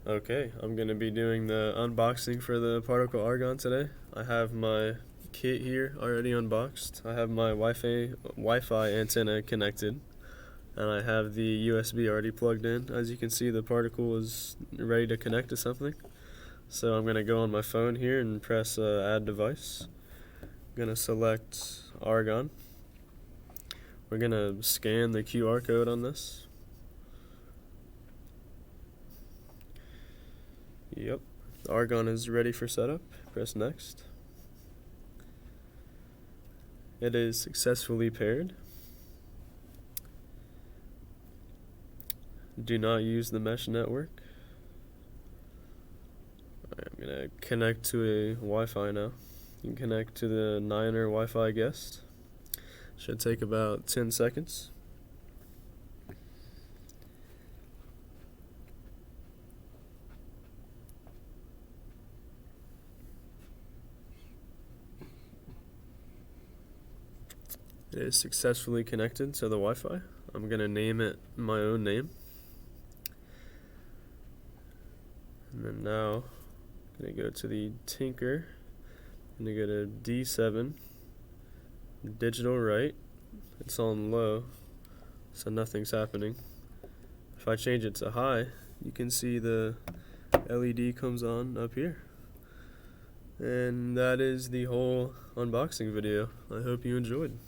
Okay, I'm going to be doing the unboxing for the particle argon today. I have my kit here already unboxed. I have my Wi-Fi antenna connected, and I have the USB already plugged in. As you can see, the particle is ready to connect to something. So I'm going to go on my phone here and press add device. I'm going to select argon. We're going to scan the QR code on this. Yep, the argon is ready for setup. Press next. It is successfully paired. Do not use the mesh network. I'm going to connect to a Wi-Fi now. You can connect to the Niner Wi-Fi guest. Should take about 10 seconds. It is successfully connected to the Wi-Fi. I'm going to name it my own name. And then now, I'm going to go to the Tinker. I'm going to go to D7, digital right. It's on low, so nothing's happening. If I change it to high, you can see the LED comes on up here. And that is the whole unboxing video. I hope you enjoyed.